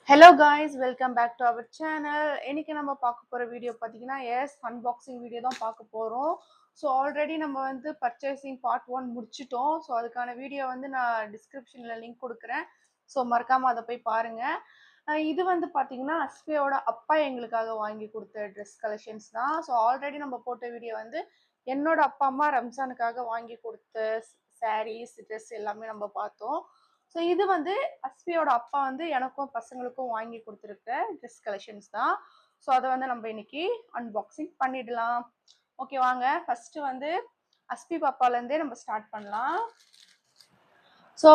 Hello guys, welcome back to our channel. இன்னைக்கு நம்ம பார்க்க போற வீடியோ பாத்தீங்கன்னா அன்பாக்சிங் வீடியோ தான் பார்க்க போறோம். ஸோ ஆல்ரெடி நம்ம வந்து பர்ச்சேசிங் பார்ட் 1 முடிச்சிட்டோம். ஸோ அதுக்கான வீடியோ வந்து நான் டிஸ்கிரிப்ஷன்ல லிங்க் கொடுக்குறேன். ஸோ மறக்காம அதை போய் பாருங்க. இது வந்து பாத்தீங்கன்னா அஸ்பியோட அப்பா எங்களுக்காக வாங்கி கொடுத்த ட்ரெஸ் கலெக்ஷன்ஸ் தான். ஸோ ஆல்ரெடி நம்ம போட்ட வீடியோ வந்து என்னோட அப்பா அம்மா ரம்ஜானுக்காக வாங்கி கொடுத்த சாரீஸ் ட்ரெஸ் எல்லாமே நம்ம பார்த்தோம். ஸோ இது வந்து அஸ்வியோட அப்பா வந்து எனக்கும் பசங்களுக்கும் வாங்கி கொடுத்துருக்க ட்ரெஸ் கலெக்ஷன்ஸ் தான். ஸோ அதை வந்து நம்ம இன்னைக்கு அன்பாக்சிங் பண்ணிடலாம். ஓகே வாங்க, ஃபர்ஸ்ட் வந்து அஸ்பி பாப்பாலேருந்தே நம்ம ஸ்டார்ட் பண்ணலாம். ஸோ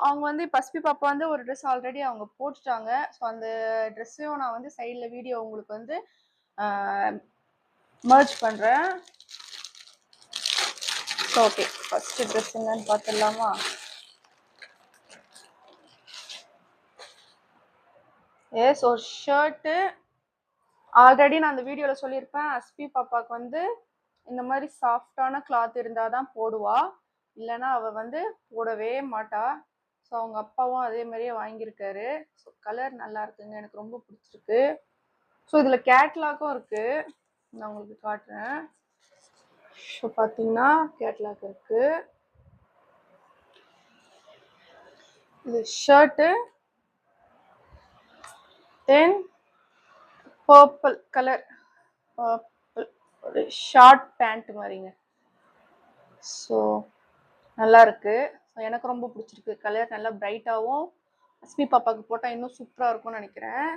அவங்க வந்து இப்போ அஸ்பி பாப்பா வந்து ஒரு ட்ரெஸ் ஆல்ரெடி அவங்க போட்டுட்டாங்க. ஸோ அந்த ட்ரெஸ்ஸையும் நான் வந்து சைடில் வீடியோ உங்களுக்கு வந்து மர்ஜ் பண்ணுறேன். ஸோ ஓகே, ஃபர்ஸ்ட் ட்ரெஸ் என்னன்னு பார்த்துடலாமா? எஸ், ஒரு ஷர்ட்டு. ஆல்ரெடி நான் அந்த வீடியோவில் சொல்லியிருப்பேன், அஸ்பி பாப்பாவுக்கு வந்து இந்த மாதிரி சாஃப்டான கிளாத் இருந்தால் தான் போடுவா, இல்லைன்னா அவள் வந்து போடவே மாட்டா. ஸோ அவங்க அப்பாவும் அதே மாதிரியே வாங்கியிருக்காரு. ஸோ கலர் நல்லா இருக்குங்க, எனக்கு ரொம்ப பிடிச்சிருக்கு. ஸோ இதில் கேட்லாக்கும் இருக்குது, நான் உங்களுக்கு காட்டுறேன். ஸோ பார்த்தீங்கன்னா கேட்லாக் இருக்குது. இது ஷர்ட்டு, தென் பர்பிள் கலர், ஒரு ஷார்ட் பேண்ட் மாதிரிங்க. ஸோ நல்லா இருக்கு. எனக்கு ரொம்ப பிடிச்சிருக்கு. கலர் நல்லா பிரைட்டாகவும் அஸ்மி பாப்பாவுக்கு போட்டால் இன்னும் சூப்பராக இருக்கும்னு நினைக்கிறேன்.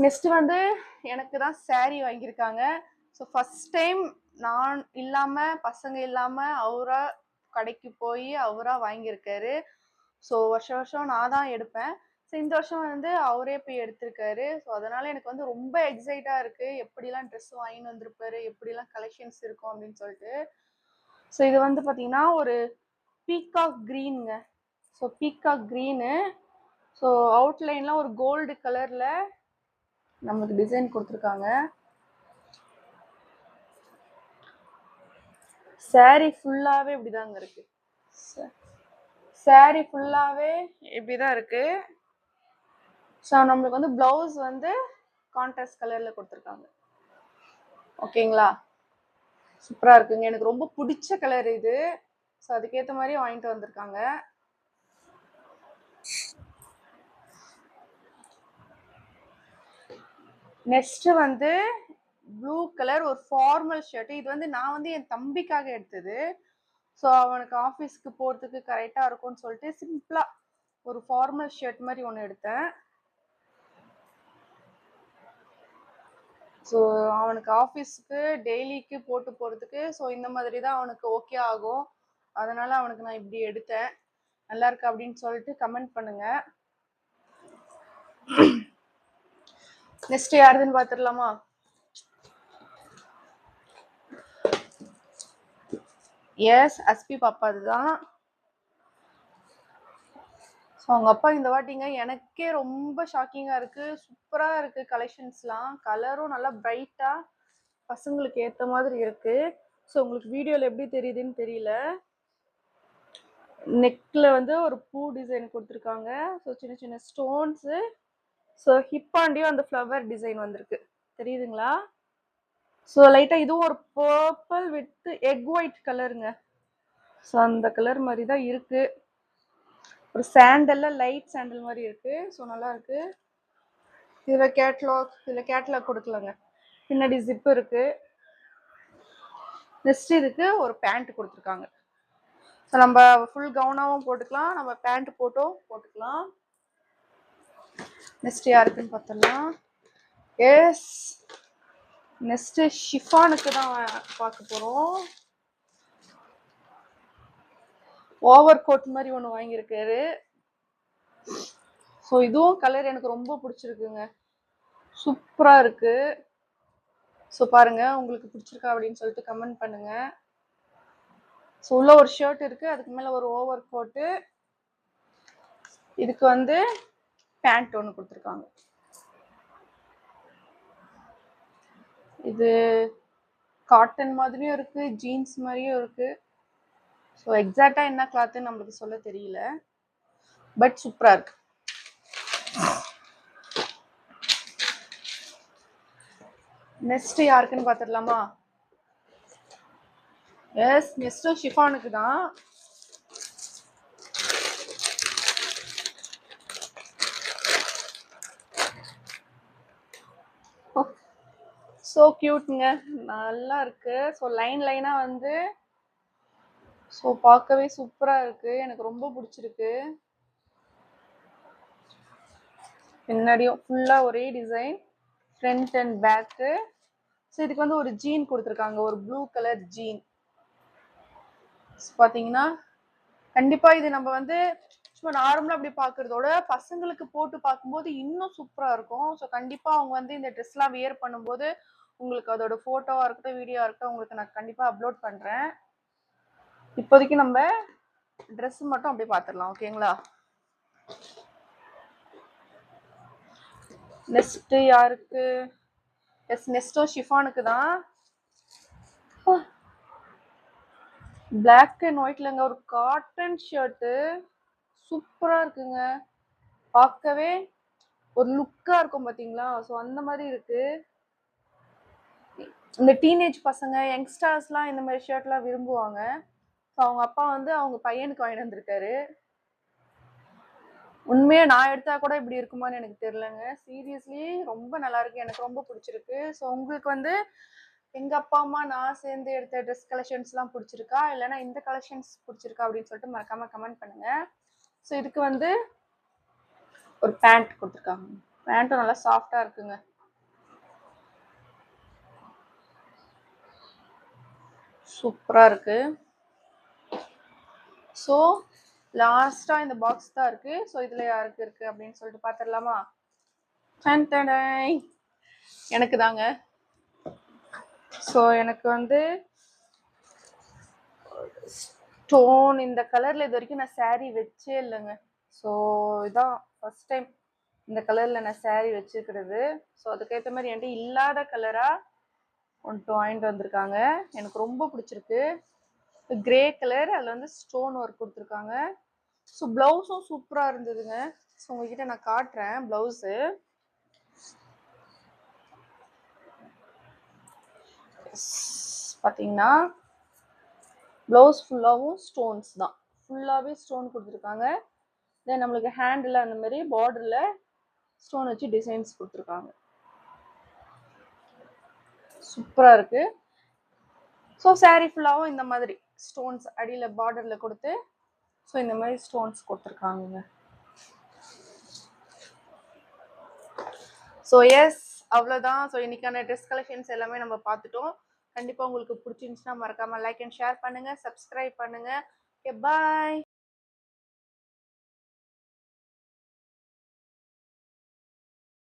நெக்ஸ்ட் வந்து எனக்கு தான் சாரீ வாங்கியிருக்காங்க. ஸோ ஃபர்ஸ்ட் டைம் நான் இல்லாமல் பசங்க இல்லாமல் அவரா கடைக்கு போய் அவராக வாங்கியிருக்காரு. ஸோ வருஷம் வருஷம் நான் தான் எடுப்பேன். ஸோ இந்த வருஷம் வந்து அவரே போய் எடுத்திருக்காரு. ஸோ அதனால எனக்கு வந்து ரொம்ப எக்ஸைட்டாக இருக்கு, எப்படிலாம் ட்ரெஸ் வாங்கிட்டு வந்திருப்பாரு, எப்படிலாம் கலெக்ஷன்ஸ் இருக்கும் அப்படின்னு சொல்லிட்டு. ஸோ இது வந்து பார்த்தீங்கன்னா ஒரு பீகாக் க்ரீனுங்க. So peacock green. ஸோ அவுட்லைன்லாம் ஒரு கோல்டு கலரில் நமக்கு டிசைன் கொடுத்துருக்காங்க. சாரீ ஃபுல்லாகவே இப்படிதாங்க இருக்கு. சாரீ ஃபுல்லாகவே இப்படிதான் இருக்கு. ஸோ நம்மளுக்கு வந்து ப்ளவுஸ் வந்து கான்ட்ராஸ்ட் கலரில் கொடுத்துருக்காங்க. ஓகேங்களா? சூப்பராக இருக்குங்க, எனக்கு ரொம்ப பிடிச்ச கலர் இது. ஸோ அதுக்கேற்ற மாதிரி வாங்கிட்டு வந்திருக்காங்க. நெக்ஸ்ட் வந்து ப்ளூ கலர் ஒரு ஃபார்மல் ஷர்ட். இது வந்து நான் வந்து என் தம்பிக்காக எடுத்தது. ஸோ அவனுக்கு ஆஃபீஸ்க்கு போகிறதுக்கு கரெக்டாக இருக்கும்னு சொல்லிட்டு சிம்பிளாக ஒரு ஃபார்மல் ஷர்ட் மாதிரி ஒன்று எடுத்தேன். ஸோ அவனுக்கு ஆஃபீஸ்க்கு டெய்லிக்கு போட்டு போகிறதுக்கு ஸோ இந்த மாதிரி தான் அவனுக்கு ஓகே ஆகும். அதனால அவனுக்கு நான் இப்படி எடுத்தேன். நல்லா இருக்கு அப்படின்னு சொல்லிட்டு கமெண்ட் பண்ணுங்க. நெக்ஸ்ட் யாருதுன்னு பார்த்துடலாமா? எஸ், அஸ்பி பாப்பா அதுதான். ஸோ அவங்க அப்பா இந்த வாட்டிங்க எனக்கே ரொம்ப ஷாக்கிங்காக இருக்குது, சூப்பராக இருக்குது கலெக்ஷன்ஸ்லாம். கலரும் நல்லா பிரைட்டாக பசங்களுக்கு ஏற்ற மாதிரி இருக்குது. ஸோ உங்களுக்கு வீடியோவில் எப்படி தெரியுதுன்னு தெரியல. நெக்கில் வந்து ஒரு பூ டிசைன் கொடுத்துருக்காங்க. ஸோ சின்ன சின்ன ஸ்டோன்ஸு. ஸோ ஹிப்பாண்டியும் அந்த ஃப்ளவர் டிசைன் வந்திருக்கு, தெரியுதுங்களா? ஸோ லைட்டாக இதுவும் ஒரு பர்பிள் வித் எக் ஒயிட் கலருங்க. ஸோ அந்த கலர் மாதிரி தான் இருக்குது. ஒரு சாண்டல்ல லைட் சாண்டல் மாதிரி இருக்குது. ஸோ நல்லா இருக்குது. இதில் கேட்லாக் கொடுக்கலங்க, பின்னாடி ஜிப்பு இருக்குது. நெக்ஸ்ட் இதுக்கு ஒரு பேண்ட் கொடுத்துருக்காங்க. ஸோ நம்ம ஃபுல் கவுனாகவும் போட்டுக்கலாம், நம்ம பேண்ட் போட்டுக்கலாம். நெக்ஸ்ட் யாருக்குன்னு பார்த்தலாம். எஸ், நெக்ஸ்ட் ஷிஃபானுக்கு தான் பார்க்க போகிறோம். ஓவர் கோட் மாதிரி ஒன்று வாங்கியிருக்காரு. ஸோ இதுவும் கலர் எனக்கு ரொம்ப பிடிச்சிருக்குங்க, சூப்பராக இருக்குது. ஸோ பாருங்க, உங்களுக்கு பிடிச்சிருக்கா அப்படின்னு சொல்லிட்டு கமெண்ட் பண்ணுங்க. ஸோ உள்ள ஒரு ஷர்ட் இருக்குது, அதுக்கு மேலே ஒரு ஓவர் கோட்டு, இதுக்கு வந்து பேண்ட் ஒன்று கொடுத்துருக்காங்க. இது காட்டன் மாதிரியும் இருக்குது, ஜீன்ஸ் மாதிரியும் இருக்குது. ஸோ எக்ஸாக்டாக என்ன கிளாத்துன்னு நம்மளுக்கு சொல்ல தெரியல, பட் சூப்பராக இருக்கு. நெக்ஸ்ட் யாருக்குன்னு பார்த்துடலாமா? எஸ், நெக்ஸ்ட்டும் ஷிஃபானுக்கு தான். ஸோ கியூட்ங்க, நல்லா இருக்கு. ஸோ லைனாக வந்து ஸோ பார்க்கவே சூப்பராக இருக்கு, எனக்கு ரொம்ப பிடிச்சிருக்கு. பின்னாடியும் ஃபுல்லாக ஒரே design, front and back. So இதுக்கு வந்து ஒரு ஜீன் கொடுத்துருக்காங்க, ஒரு ப்ளூ கலர் ஜீன். பார்த்தீங்கன்னா கண்டிப்பாக இது நம்ம வந்து சும்மா நார்மலாக அப்படி பார்க்குறதோட பசங்களுக்கு போட்டு பார்க்கும்போது இன்னும் சூப்பராக இருக்கும். ஸோ கண்டிப்பாக அவங்க வந்து இந்த ட்ரெஸ்லாம் வியர் பண்ணும்போது உங்களுக்கு அதோட ஃபோட்டோவாக இருக்கட்டும், வீடியோவாக இருக்கட்டும், உங்களுக்கு நான் கண்டிப்பாக அப்லோட் பண்ணுறேன். இப்போதைக்கு நம்ம ட்ரெஸ் மட்டும் அப்படியே பார்த்துடலாம், ஓகேங்களா? நெக்ஸ்ட் யாருக்கு? எஸ், நெக்ஸ்ட்டும் ஷிஃபானுக்கு தான். பிளாக் அண்ட் ஒயிட்லங்க ஒரு காட்டன் ஷர்ட்டு, சூப்பராக இருக்குங்க. பார்க்கவே ஒரு லுக்காக இருக்கும் பார்த்தீங்களா? ஸோ அந்த மாதிரி இருக்கு. இந்த டீனேஜ் பசங்க, யங்ஸ்டர்ஸ்லாம் இந்த மாதிரி ஷர்ட்லாம் விரும்புவாங்க. ஸோ அவங்க அப்பா வந்து அவங்க பையனுக்கு வாங்கிட்டு வந்திருக்காரு. உண்மையாக நான் எடுத்தா கூட இப்படி இருக்குமான்னு எனக்கு தெரியலங்க. சீரியஸ்லி ரொம்ப நல்லா இருக்கு, எனக்கு ரொம்ப பிடிச்சிருக்கு. ஸோ உங்களுக்கு வந்து எங்கள் அப்பா அம்மா நான் சேர்ந்து எடுத்த ட்ரெஸ் கலெக்ஷன்ஸ்லாம் பிடிச்சிருக்கா, இல்லைன்னா இந்த கலெக்ஷன்ஸ் பிடிச்சிருக்கா அப்படின்னு சொல்லிட்டு மறக்காம கமெண்ட் பண்ணுங்க. ஸோ இதுக்கு வந்து ஒரு பேண்ட் கொடுத்துருக்காங்க, பேண்ட்டும் நல்லா சாஃப்டாக இருக்குங்க. சூப்பராக இருக்கு. ஸோ லாஸ்ட்டாக இந்த பாக்ஸ் தான் இருக்கு. ஸோ இதில் யாருக்கு இருக்கு அப்படின்னு சொல்லிட்டு பார்த்துடலாமா? எனக்கு தாங்க. ஸோ எனக்கு வந்து ஸ்டோன் இந்த கலரில் இது வரைக்கும் நான் சாரீ வச்சே இல்லைங்க. ஸோ இதான் ஃபர்ஸ்ட் டைம் இந்த கலரில் நான் சாரீ வச்சுக்கிறது. ஸோ அதுக்கேற்ற மாதிரி என்கிட்ட இல்லாத கலராக ஒன்று வாங்கிட்டு வந்திருக்காங்க, எனக்கு ரொம்ப பிடிச்சிருக்கு. கிரே கலர், அதில் வந்து ஸ்டோன் ஒர்க் கொடுத்துருக்காங்க. ஸோ ப்ளவுஸும் சூப்பராக இருந்ததுங்க. ஸோ உங்ககிட்ட நான் காட்டுறேன் ப்ளவுஸு. பார்த்தீங்கன்னா ப்ளவுஸ் ஃபுல்லாகவும் ஸ்டோன்ஸ் தான், ஃபுல்லாகவே ஸ்டோன் கொடுத்துருக்காங்க. தென் நம்மளுக்கு ஹேண்டில் அந்த மாதிரி பார்டரில் ஸ்டோன் வச்சு டிசைன்ஸ் கொடுத்துருக்காங்க, சூப்பராக இருக்குது. ஸோ சாரீ ஃபுல்லாகவும் இந்த மாதிரி ஸ்டோன்ஸ் அடியில் பார்டரில் கொடுத்து ஸோ இந்த மாதிரி ஸ்டோன்ஸ் கொடுத்துருக்காங்க. ஸோ எஸ், அவ்வளோதான். ஸோ இன்னைக்கான ட்ரெஸ் கலெக்ஷன்ஸ் எல்லாமே நம்ம பார்த்துட்டோம். கண்டிப்பாக உங்களுக்கு பிடிச்சிருந்துச்சுன்னா மறக்காமல் லைக் அண்ட் ஷேர் பண்ணுங்கள், சப்ஸ்கிரைப் பண்ணுங்கள். ஓகே, பாய்.